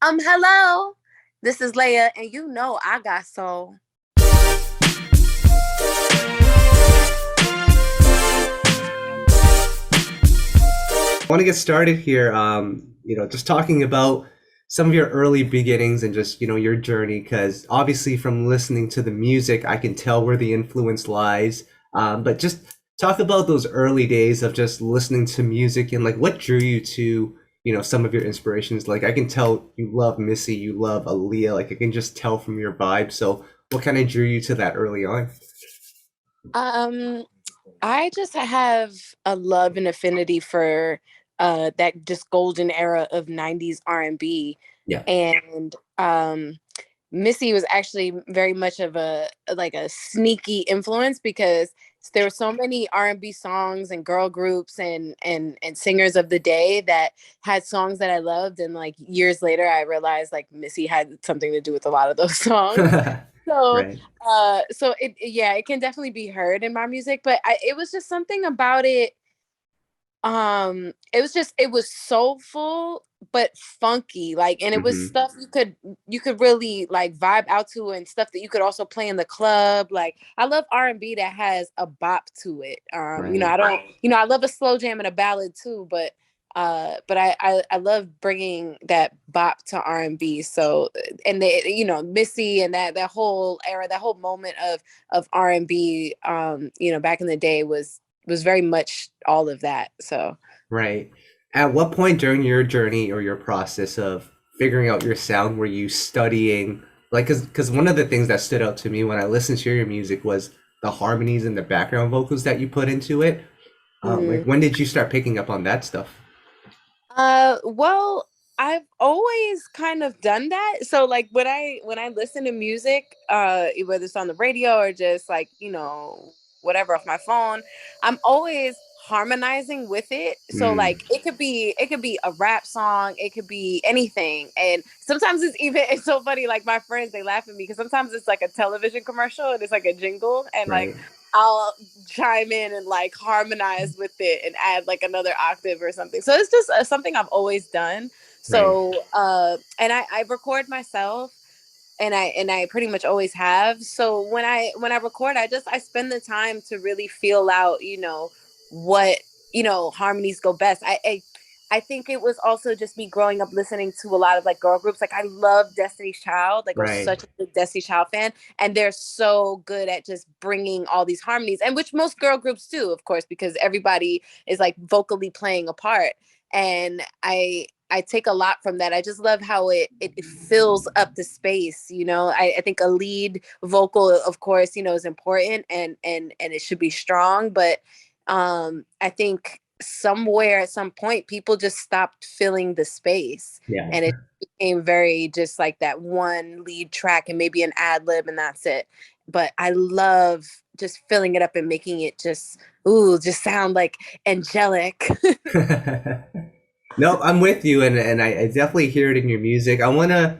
Hello. This is LAYA, and you know I got soul. I want to get started here. Just talking about some of your early beginnings and just, your journey, because obviously from listening to the music, I can tell where the influence lies. But just talk about those early days of just listening to music and like what drew you to, some of your inspirations. Like I can tell you love Missy, you love Aaliyah. Like I can just tell from your vibe. So what kind of drew you to that early on? Um, I just have a love and affinity for that just golden era of 90's R&B. Yeah. And Missy was actually very much of a sneaky influence because there were so many R&B songs and girl groups and singers of the day that had songs that I loved, and like years later I realized like Missy had something to do with a lot of those songs. So Right. yeah, it can definitely be heard in my music, but it was just something about it. It was soulful but funky, like, and it was Hmm. stuff you could really like vibe out to, and stuff that you could also play in the club. Like, I love R&B that has a bop to it. Right. I don't, I love a slow jam and a ballad too, but I love bringing that bop to R&B. So, and Missy and that whole era, that whole moment of R&B, back in the day was very much all of that. So, Right. At what point during your journey or your process of figuring out your sound were you studying, like, because one of the things that stood out to me when I listened to your music was the harmonies and the background vocals that you put into it. Like mhm. when did you start picking up on that stuff? Well, I've always kind of done that. So like when I listen to music, whether it's on the radio or just like, whatever off my phone, I'm always harmonizing with it. So Mm, like it could be a rap song, it could be anything. And sometimes it's so funny, like my friends, they laugh at me because sometimes it's like a television commercial and it's like a jingle, and like right. I'll chime in and like harmonize with it and add like another octave or something. So it's just something I've always done. Right. So and I record myself, and I pretty much always have. So when I record, I spend the time to really feel out, what, harmonies go best. I think it was also just me growing up listening to a lot of like girl groups. Like, I love Destiny's Child. Like, I was Right. such a big Destiny's Child fan, and they're so good at just bringing all these harmonies, and which most girl groups do, of course, because everybody is like vocally playing a part. And I take a lot from that. I just love how it fills up the space. I think a lead vocal, of course, is important, and it should be strong. But I think somewhere at some point people just stopped filling the space, Yeah. and it became very just like that one lead track and maybe an ad lib, and that's it. But I love just filling it up and making it just sound like angelic. No, I'm with you, and I definitely hear it in your music. I want to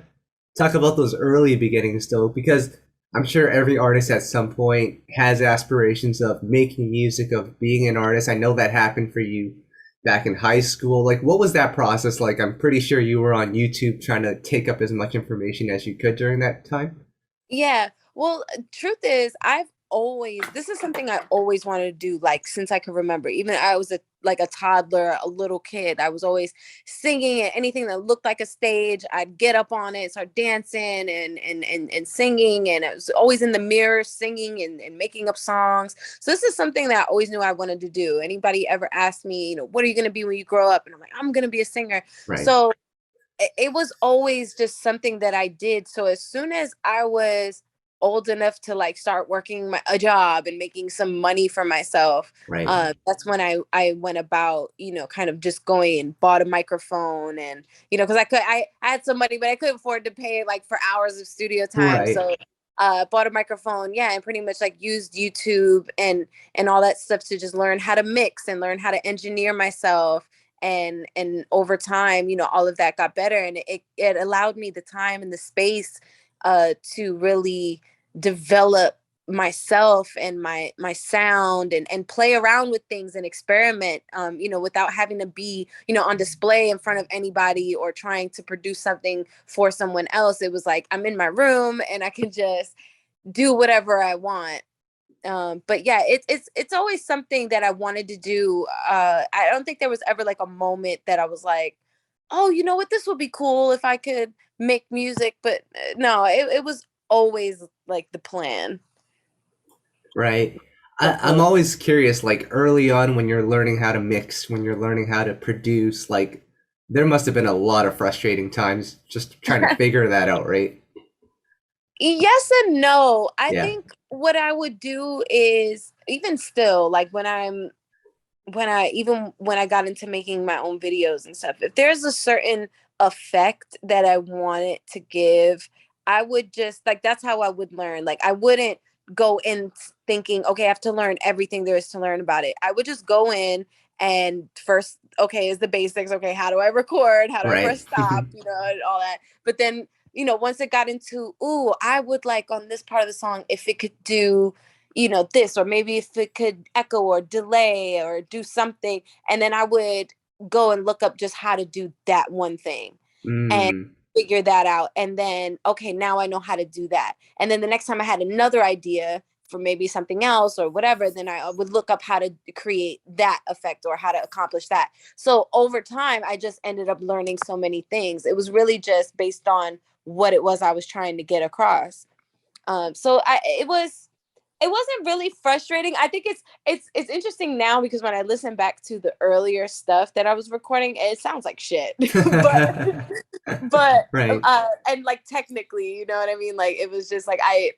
talk about those early beginnings though, because I'm sure every artist at some point has aspirations of making music, of being an artist. I know that happened for you back in high school. Like, what was that process like? I'm pretty sure you were on YouTube trying to take up as much information as you could during that time. Yeah. Well, truth is, this is something I always wanted to do, like, since I can remember. Even I was a toddler, a little kid. I was always singing at anything that looked like a stage. I'd get up on it, start dancing and singing. And I was always in the mirror singing and making up songs. So this is something that I always knew I wanted to do. Anybody ever asked me, what are you going to be when you grow up? And I'm like, I'm going to be a singer. Right. So it was always just something that I did. So as soon as I was old enough to like start working a job and making some money for myself, Right. that's when I went about, kind of just going and bought a microphone, and because I had some money, but I couldn't afford to pay like for hours of studio time. Right. So bought a microphone, yeah, and pretty much like used YouTube and all that stuff to just learn how to mix and learn how to engineer myself. And over time, all of that got better, and it allowed me the time and the space to really develop myself and my sound and play around with things and experiment, without having to be, on display in front of anybody or trying to produce something for someone else. It was like I'm in my room and I can just do whatever I want. But yeah, it's always something that I wanted to do. I don't think there was ever like a moment that I was like, oh, you know what, this would be cool if I could make music. But no, it was always like the plan. Right. I'm So always curious, like early on when you're learning how to mix, when you're learning how to produce, like there must have been a lot of frustrating times just trying to figure that out, right? yes and no. I Yeah. think what I would do is, even still, like when I got into making my own videos and stuff, if there's a certain effect that I wanted to give, I would just like, that's how I would learn. Like I wouldn't go in thinking, okay, I have to learn everything there is to learn about it. I would just go in and first, okay, is the basics. Okay, how do I record? How do I Right. press stop? And all that. But then, once it got into, ooh, I would like on this part of the song if it could do, this, or maybe if it could echo or delay or do something. And then I would go and look up just how to do that one thing and Mm. figure that out. And then, okay, now I know how to do that. And then the next time I had another idea for maybe something else or whatever, then I would look up how to create that effect or how to accomplish that. So over time, I just ended up learning so many things. It was really just based on what it was I was trying to get across. It wasn't really frustrating. I think it's interesting now because when I listen back to the earlier stuff that I was recording, it sounds like shit. but but Right. and like technically, you know what I mean? Like it was just like I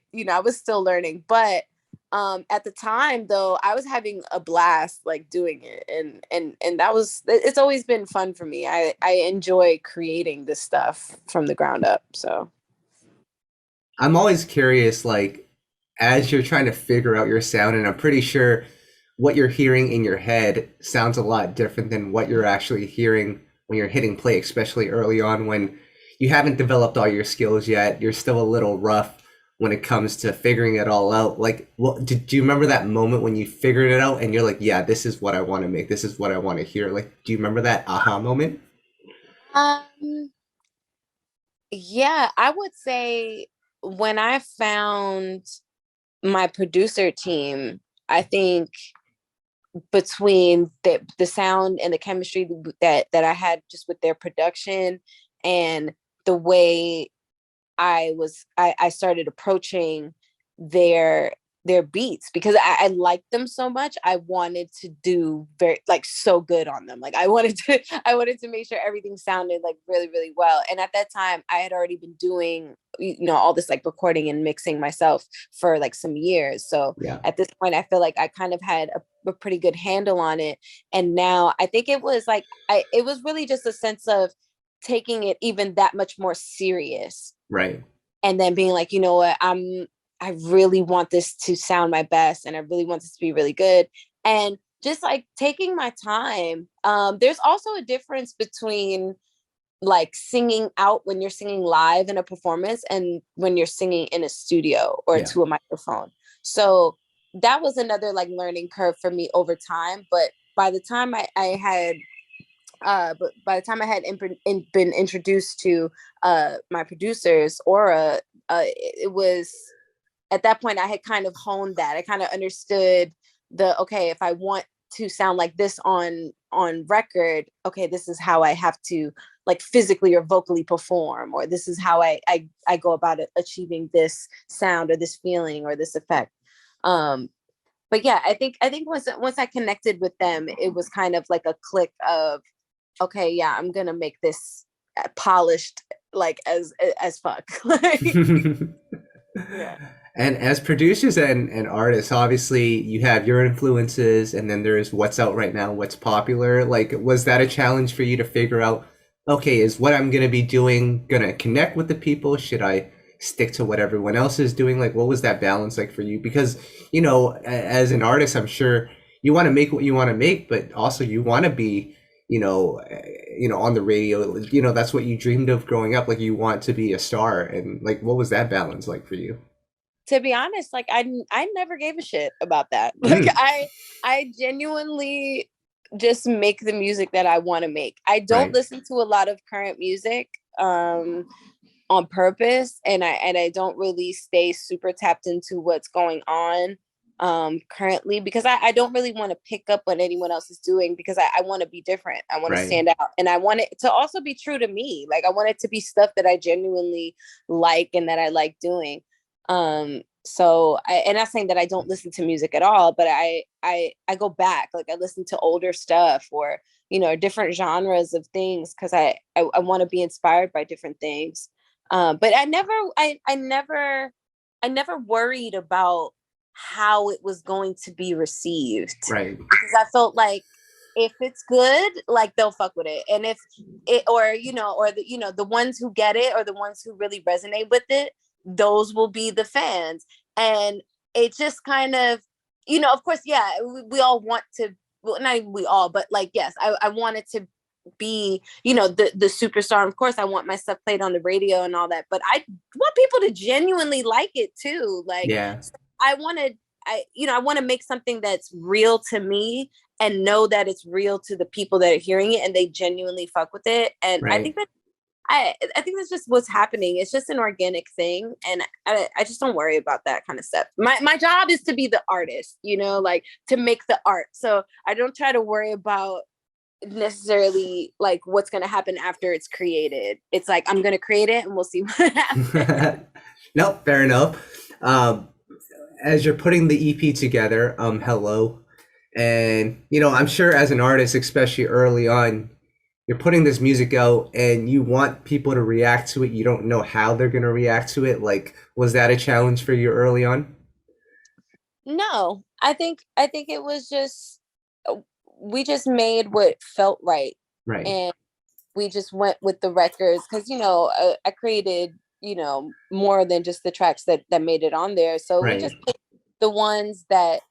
was still learning. But at the time though, I was having a blast like doing it, and that was, it's always been fun for me. I enjoy creating this stuff from the ground up. So I'm always curious, like, as you're trying to figure out your sound, and I'm pretty sure what you're hearing in your head sounds a lot different than what you're actually hearing when you're hitting play, especially early on when you haven't developed all your skills yet. You're still a little rough when it comes to figuring it all out. Like, what do you remember that moment when you figured it out and you're like, yeah, this is what I want to make, this is what I want to hear? Like, do you remember that aha moment? um yeah, I would say when I found my producer team, I think between the sound and the chemistry that I had just with their production and the way I started approaching their their beats, because I liked them so much. I wanted to do very like so good on them. Like I wanted to make sure everything sounded like really, really well. And at that time I had already been doing, all this like recording and mixing myself for like some years. So Yeah. at this point I feel like I kind of had a pretty good handle on it. And now I think it was like it was really just a sense of taking it even that much more serious, Right. and then being like, you know what, I really want this to sound my best and I really want this to be really good. And just like taking my time. There's also a difference between like singing out when you're singing live in a performance and when you're singing in a studio or Yeah. to a microphone. So that was another like learning curve for me over time. But by the time been introduced to my producers, Aura, it was at that point I had kind of honed that. I kind of understood the, okay, if I want to sound like this on record, okay, this is how I have to like physically or vocally perform, or this is how I go about it, achieving this sound or this feeling or this effect. Um, but yeah, I think once I connected with them, it was kind of like a click of, okay, yeah, I'm gonna make this polished like as fuck. Like, yeah. And as producers and artists, obviously you have your influences and then there's what's out right now, what's popular. Like, was that a challenge for you to figure out, okay, is what I'm going to be doing going to connect with the people? Should I stick to what everyone else is doing? Like, what was that balance like for you? Because, as an artist, I'm sure you want to make what you want to make, but also you want to be, on the radio, that's what you dreamed of growing up. Like, you want to be a star. And like, what was that balance like for you? to be honest, like I never gave a shit about that. Like Mm, I genuinely just make the music that I want to make. I don't right, listen to a lot of current music on purpose, and I don't really stay super tapped into what's going on currently, because I don't really want to pick up what anyone else is doing, because I want to be different. I want to right, stand out, and I want it to also be true to me. Like I want it to be stuff that I genuinely like and that I like doing. So and not saying that I don't listen to music at all, but I go back, like I listen to older stuff, or different genres of things, because I want to be inspired by different things. But I never worried about how it was going to be received, right, because I felt like if it's good, like they'll fuck with it. And if it, or the ones who get it, or the ones who really resonate with it, those will be the fans. And it just kind of, of course, yeah, we all want to, well, not even we all, but like, yes, I wanted to be, the superstar. Of course, I want my stuff played on the radio and all that, but I want people to genuinely like it too. Like, yeah, I want to, I want to make something that's real to me, and know that it's real to the people that are hearing it, and they genuinely fuck with it. And I right. think that I think that's just what's happening. It's just an organic thing, and I just don't worry about that kind of stuff. My job is to be the artist, like to make the art. So I don't try to worry about necessarily like what's going to happen after it's created. It's like I'm going to create it, and we'll see what happens. Nope, fair enough. Um, as you're putting the EP together, hello, and I'm sure as an artist, especially early on, you're putting this music out and you want people to react to it. You don't know how they're gonna react to it. Like, was that a challenge for you early on? No, I think it was just we just made what felt right, Right, and we just went with the records, because I created more than just the tracks that made it on there. So we right, just picked the ones that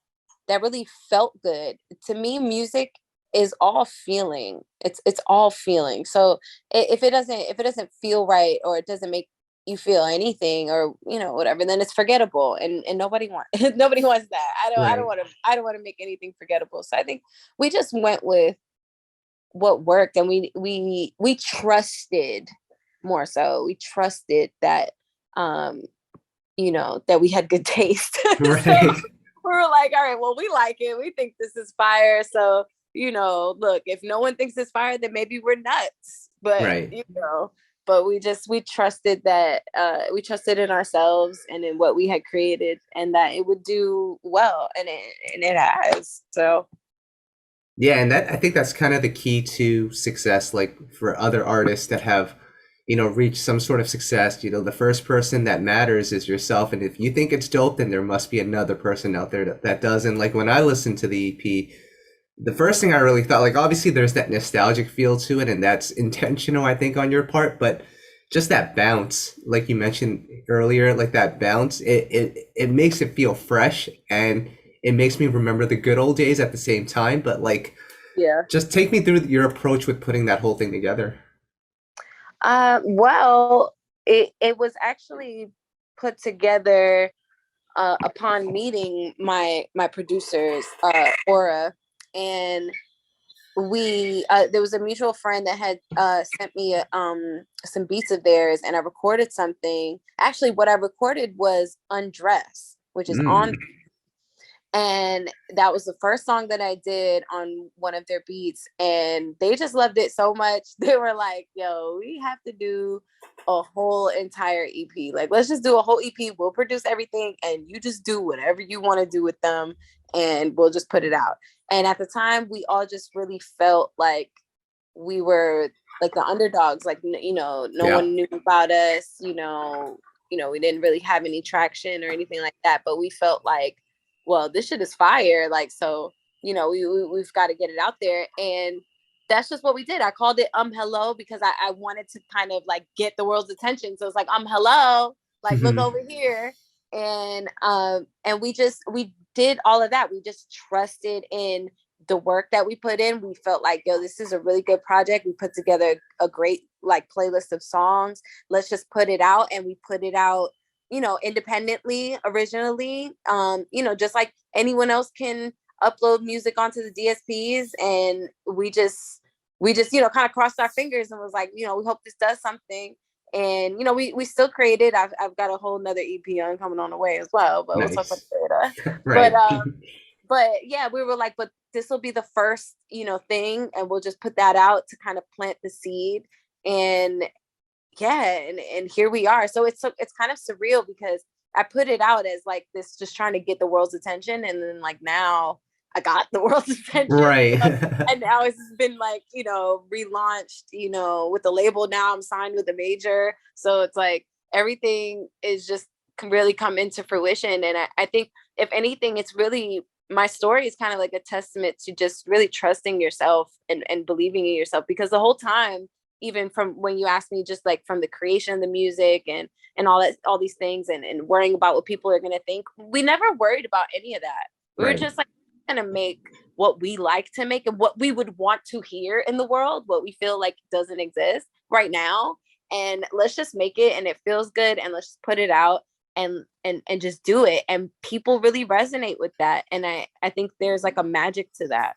really felt good. To me, music is all feeling. It's all feeling. So if it doesn't feel right, or it doesn't make you feel anything, or whatever, then it's forgettable, and nobody wants nobody wants that. right. I don't want to make anything forgettable. So I think we just went with what worked, and we trusted, more so we trusted that um that we had good taste. So Right, we were like, all right, well, we like it, we think this is fire. So look, if no one thinks it's fire, then maybe we're nuts. But right. we trusted that we trusted in ourselves and in what we had created, and that it would do well, and it has. So Yeah, and that I think that's kind of the key to success, like for other artists that have, reached some sort of success. The first person that matters is yourself. And if you think it's dope, then there must be another person out there that does. And like when I listened to the EP, the first thing I really thought, like obviously there's that nostalgic feel to it, and that's intentional, I think, on your part, but just that bounce, like you mentioned earlier, like that bounce, it makes it feel fresh, and it makes me remember the good old days at the same time. But like, yeah. just take me through your approach with putting that whole thing together. Well, it was actually put together upon meeting my producers, Aura, and we there was a mutual friend that had sent me some beats of theirs, and I recorded something. Actually, what I recorded was Undress, which is on, Mm. and that was the first song that I did on one of their beats, and they just loved it so much. They were like, yo, we have to do a whole entire EP. Like, let's just do a whole EP. We'll produce everything, and you just do whatever you want to do with them, and we'll just put it out. And at the time, we all just really felt like we were like the underdogs. Like, no Yeah. one knew about us. We didn't really have any traction or anything like that. But we felt like, well, this shit is fire. Like, so we've got to get it out there. And that's just what we did. I called it Hello, because I wanted to kind of like get the world's attention. So it's like, hello, like look over here. And we did all of that. We just trusted in the work that we put in. We felt like, yo, this is a really good project. We put together a great like playlist of songs. Let's just put it out. And we put it out independently originally, just like anyone else can upload music onto the DSPs. And we just kind of crossed our fingers and was like, we hope this does something. And we still created. I've got a whole nother EP on coming on the way as well, but we'll talk about Nice. that later. But Right. but yeah, we were like, but this will be the first thing, and we'll just put that out to kind of plant the seed. And yeah, and here we are. So it's kind of surreal because I put it out as like this, just trying to get the world's attention, and then like now I got the world's attention. Right. And now it's been like relaunched with the label. Now I'm signed with a major, so it's like everything is just really come into fruition. And I think if anything, it's really, my story is kind of like a testament to just really trusting yourself and believing in yourself, because the whole time, even from when you asked me, just like from the creation of the music and all these things, and worrying about what people are going to think, we never worried about any of that. We were Right. just like going to make what we like to make and what we would want to hear in the world, what we feel like doesn't exist right now, and let's just make it, and it feels good, and let's just put it out, and just do it. And people really resonate with that, and I think there's like a magic to that.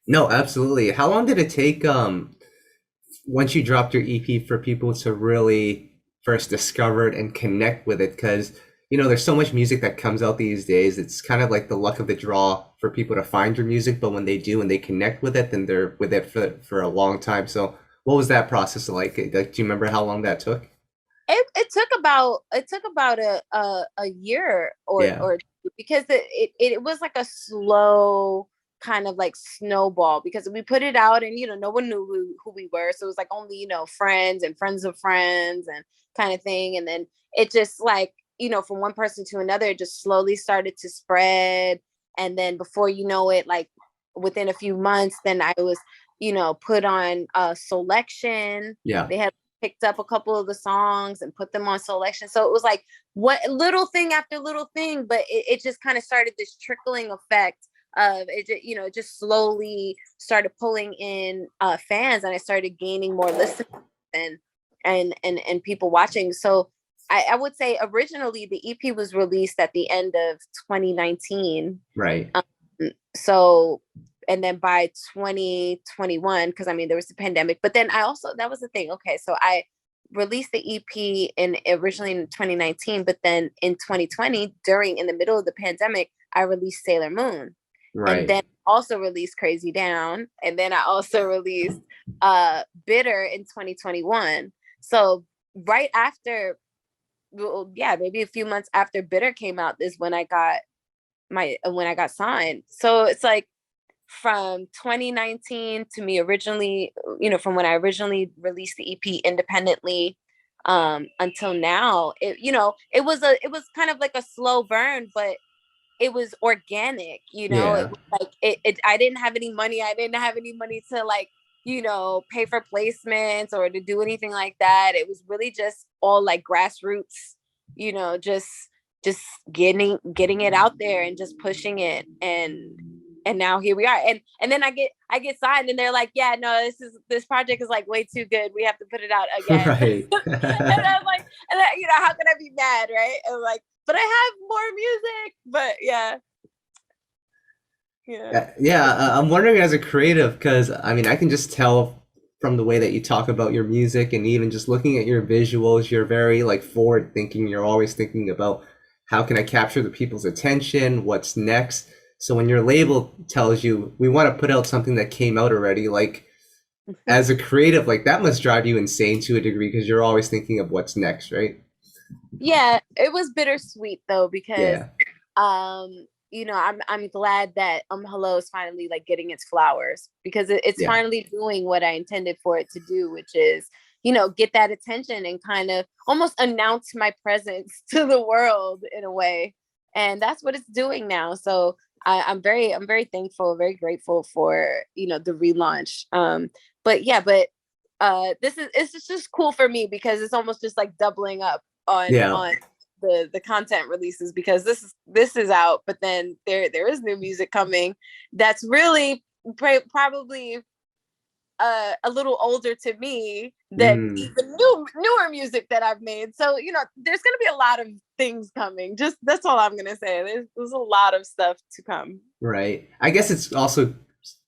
No, absolutely. How long did it take once you dropped your EP for people to really first discover it and connect with it? Because there's so much music that comes out these days. It's kind of like the luck of the draw for people to find your music, but when they do and they connect with it, then they're with it for a long time. So what was that process like? Do you remember how long that took? It took about a year Yeah. or two, because it was like a slow kind of like snowball, because we put it out, and no one knew who we were, so it was like only friends and friends of friends and kind of thing. And then it just like from one person to another, it just slowly started to spread. And then before you know it, like within a few months, then I was put on a selection. Yeah. They had picked up a couple of the songs and put them on selection. So it was like what little thing after little thing, but it just kind of started this trickling effect of it. It just slowly started pulling in fans, and I started gaining more listeners and and people watching. So I would say originally the EP was released at the end of 2019. Right. So, and then by 2021, because I mean there was the pandemic, but then I also, that was the thing. Okay, so I released the EP originally in 2019, but then in 2020, in the middle of the pandemic, I released Sailor Moon, and Right. then also released Crazy Down, and then I also released Bitter in 2021. So right after, well, yeah, maybe a few months after Bitter came out is when I got signed. So it's like from 2019 to me originally, from when I originally released the EP independently, until now, it was kind of like a slow burn, but it was organic. It Yeah. was like I didn't have any money. I didn't have any money to like, pay for placements or to do anything like that. It was really just all like grassroots, just getting it out there and just pushing it. And now here we are. And then I get signed, and they're like, yeah, no, this project is like way too good. We have to put it out again. Right. And I'm like, how can I be mad, right? And like, but I have more music. But yeah. Yeah. Yeah, I'm wondering as a creative, because I mean, I can just tell from the way that you talk about your music and even just looking at your visuals, you're very like forward thinking. You're always thinking about how can I capture the people's attention, what's next. So when your label tells you we want to put out something that came out already, like as a creative, like that must drive you insane to a degree because you're always thinking of what's next, right? Yeah, it was bittersweet though, because Yeah, I'm glad that Hello is finally like getting its flowers, because it's yeah. finally doing what I intended for it to do, which is get that attention and kind of almost announce my presence to the world in a way. And that's what it's doing now. So I'm very thankful, very grateful for the relaunch. But yeah, but it's just cool for me, because it's almost just like doubling up Yeah. on the content releases, because this is out, but then there is new music coming that's really probably a little older to me than Mm, even newer music that I've made. So, you know, there's going to be a lot of things coming. Just that's all I'm going to say. There's a lot of stuff to come. right. I guess it's also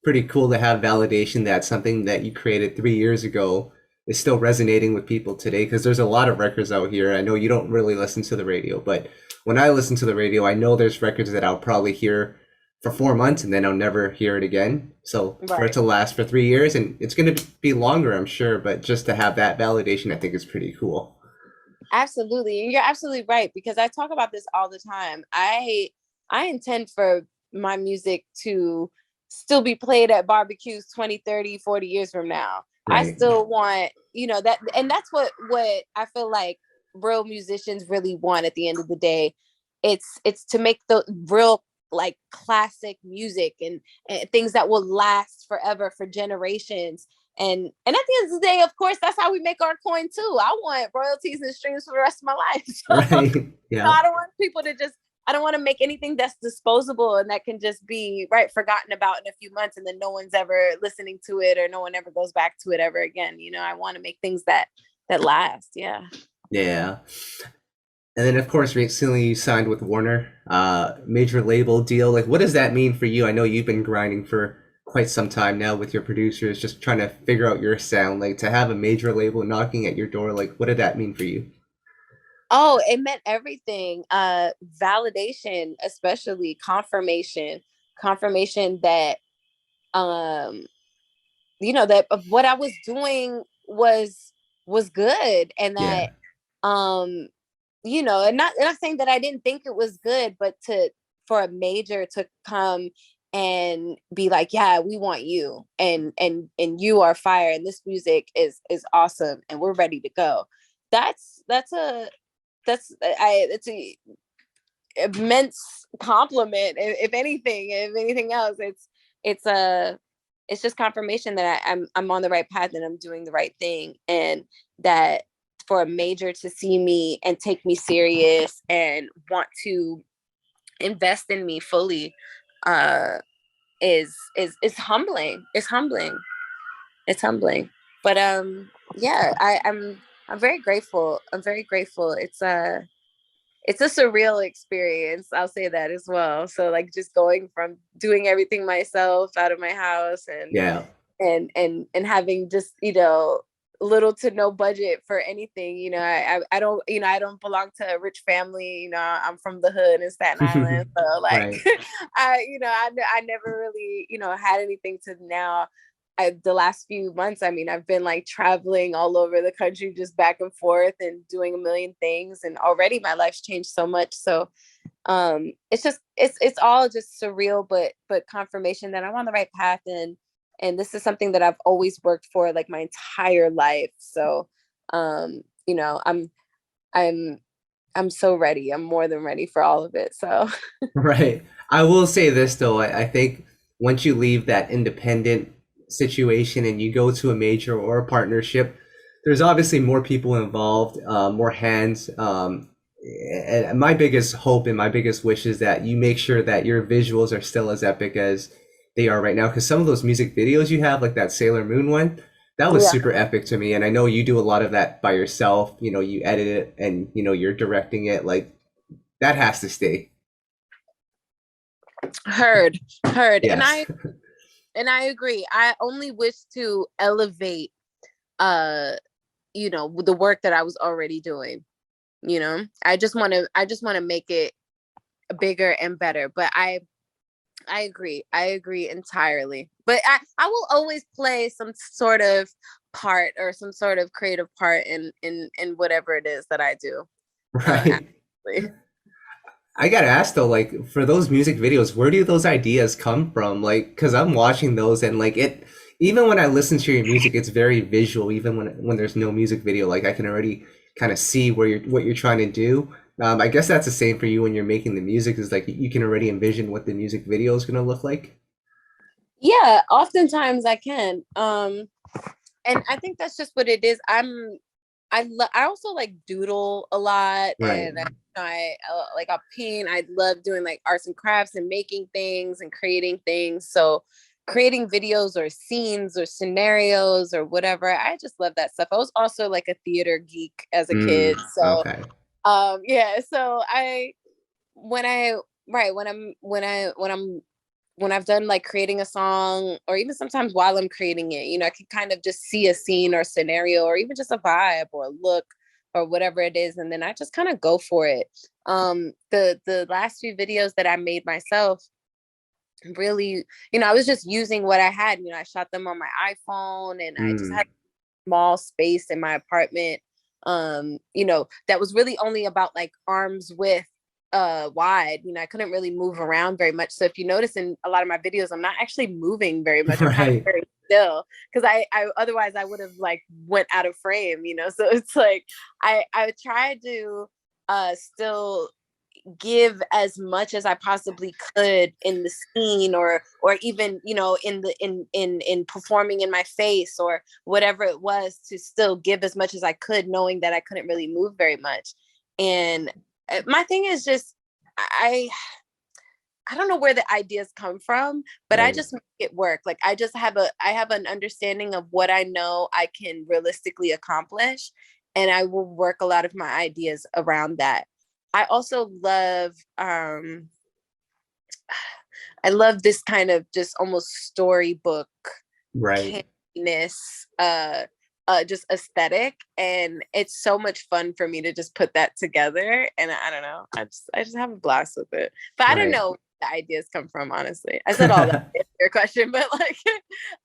pretty cool to have validation that something that you created 3 years ago is still resonating with people today. Because there's a lot of records out here. I know you don't really listen to the radio, but when I listen to the radio, I know there's records that I'll probably hear for 4 months and then I'll never hear it again. So for it Right. to last for 3 years, and it's going to be longer, I'm sure, but just to have that validation, I think is pretty cool. Absolutely. And you're absolutely right, because I talk about this all the time. I intend for my music to still be played at barbecues 20, 30, 40 years from now. I Right. still want, you know, that, and that's what I feel like real musicians really want at the end of the day. It's to make the real like classic music, and things that will last forever for generations. And at the end of the day, of course, that's how we make our coin too. I want royalties and streams for the rest of my life. So Right. Yeah. I don't want people to just, I don't want to make anything that's disposable and that can just be right forgotten about in a few months, and then no one's ever listening to it, or no one ever goes back to it ever again. You know, I want to make things that last. Yeah. Yeah. And then, of course, recently you signed with Warner, major label deal. Like, what does that mean for you? I know you've been grinding for quite some time now with your producers, just trying to figure out your sound. Like, to have a major label knocking at your door, like, what did that mean for you? Oh, it meant everything. Validation, especially confirmation that um you know, that what I was doing was good, and Yeah. that um you know, and not saying that I didn't think it was good, but to for a major to come and be like, yeah, we want you, and you are fire, and this music is awesome, and we're ready to go. That's a it's a immense compliment. If anything else, it's a it's just confirmation that I'm on the right path and I'm doing the right thing, and that for a major to see me and take me serious and want to invest in me fully uh is humbling. It's humbling. It's humbling. But yeah, I'm very grateful. I'm very grateful. It's a surreal experience. I'll say that as well. So like just going from doing everything myself out of my house, Yeah. and having just, you know, little to no budget for anything. You know, I don't, you know, I don't belong to a rich family. You know, I'm from the hood in Staten Island. So like Right. I never really, you know, had anything to now. The last few months, I mean, I've been like traveling all over the country, just back and forth and doing a million things. And already my life's changed so much. So it's just it's all just surreal, but confirmation that I'm on the right path, and this is something that I've always worked for like my entire life. So you know, I'm I'm so ready. I'm more than ready for all of it. So Right. I will say this though, I think once you leave that independent situation and you go to a major or a partnership, there's obviously more people involved, more hands. And my biggest hope and my biggest wish is that you make sure that your visuals are still as epic as they are right now. Because some of those music videos you have, like that Sailor Moon one, that was yeah. super epic to me. And I know you do a lot of that by yourself. You know, you edit it and you know you're directing it. Like that has to stay. Heard. Yes. And I agree. I only wish to elevate uh you know, the work that I was already doing. You know, I just want to make it bigger and better. But I agree. I agree entirely. But I will always play some sort of part or some sort of creative part in whatever it is that I do. Right. Absolutely. I gotta ask though, like for those music videos, where do those ideas come from? Like, cause I'm watching those and like it, even when I listen to your music, it's very visual. Even when there's no music video, like I can already kind of see where you're what you're trying to do. I guess that's the same for you when you're making the music. Is like you can already envision what the music video is gonna look like. Yeah, oftentimes I can. And I think that's just what it is. I also like doodle a lot, Right. and like I paint. I love doing like arts and crafts and making things and creating things. So creating videos or scenes or scenarios or whatever. I just love that stuff. I was also like a theater geek as a kid. So Okay. yeah, so when I right when I've done like creating a song, or even sometimes while I'm creating it, I can kind of just see a scene or scenario or even just a vibe or a look or whatever it is, and then I just kind of go for it. The last few videos that I made myself, really, I was just using what I had. I shot them on my iPhone, and I just Mm. had small space in my apartment, that was really only about like arms width wide. I couldn't really move around very much. So if you notice in a lot of my videos, I'm not actually moving very much. I'm kind of Right. very still, because I otherwise I would have like went out of frame. So it's like I try to still give as much as I possibly could in the scene, or even in the in performing in my face or whatever it was, to still give as much as I could, knowing that I couldn't really move very much. And my thing is just, I I don't know where the ideas come from, but I Right. just make it work. Like I have an understanding of what I know I can realistically accomplish, and I will work a lot of my ideas around that. I also love I love this kind of just almost storybook Right. campiness, just aesthetic, and it's so much fun for me to just put that together. And I don't know, I just have a blast with it. But I don't Right. know where the ideas come from, honestly. I said all that to answer your question, but like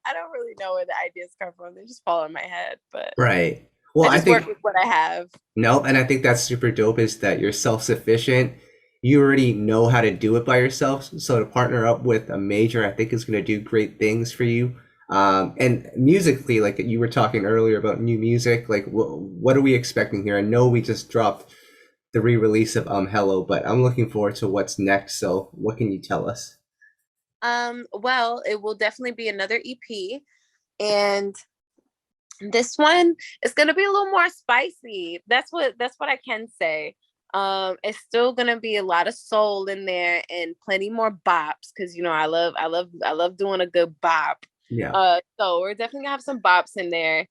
I don't really know where the ideas come from. They just fall in my head. But Right. Well, I I just work think with what I have. no, and I think that's super dope is that you're self-sufficient. You already know how to do it by yourself. So to partner up with a major, I think is going to do great things for you. And musically, like you were talking earlier about new music, like what are we expecting here? I know we just dropped the re-release of Hello, but I'm looking forward to what's next. So what can you tell us? Well, it will definitely be another EP, and this one is gonna be a little more spicy. That's what I can say. It's still gonna be a lot of soul in there and plenty more bops, because I love doing a good bop. Yeah. So we're definitely gonna have some bops in there,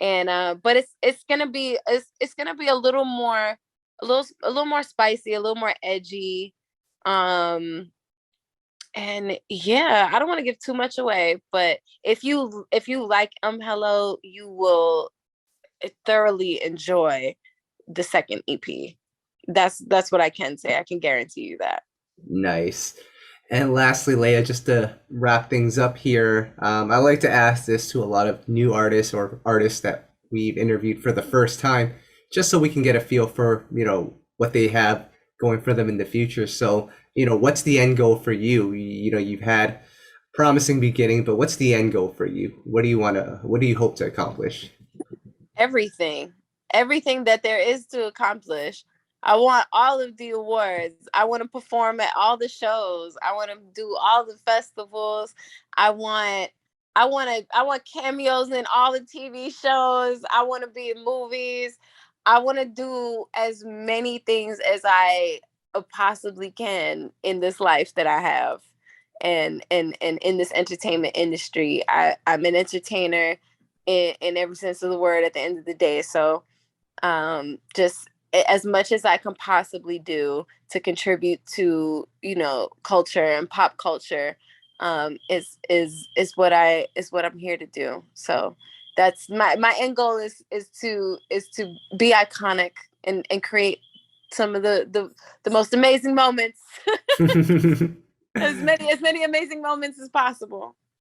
and but it's gonna be a little more spicy, a little more edgy. Um, and yeah, I don't want to give too much away, but if you like Hello, you will thoroughly enjoy the second EP. That's what I can say. I can guarantee you that. Nice. And lastly, Leia, just to wrap things up here, I like to ask this to a lot of new artists or artists that we've interviewed for the first time, just so we can get a feel for, what they have going for them in the future. So, what's the end goal for you? You've had promising beginning, but what's the end goal for you? What do you hope to accomplish? Everything, everything that there is to accomplish. I want all of the awards. I want to perform at all the shows. I want to do all the festivals. I want I want cameos in all the TV shows. I want to be in movies. I want to do as many things as I possibly can in this life that I have. And in this entertainment industry, I'm an entertainer in every sense of the word at the end of the day. So just as much as I can possibly do to contribute to, culture and pop culture, is what I'm here to do. So that's my end goal is to be iconic and create some of the most amazing moments. As many amazing moments as possible.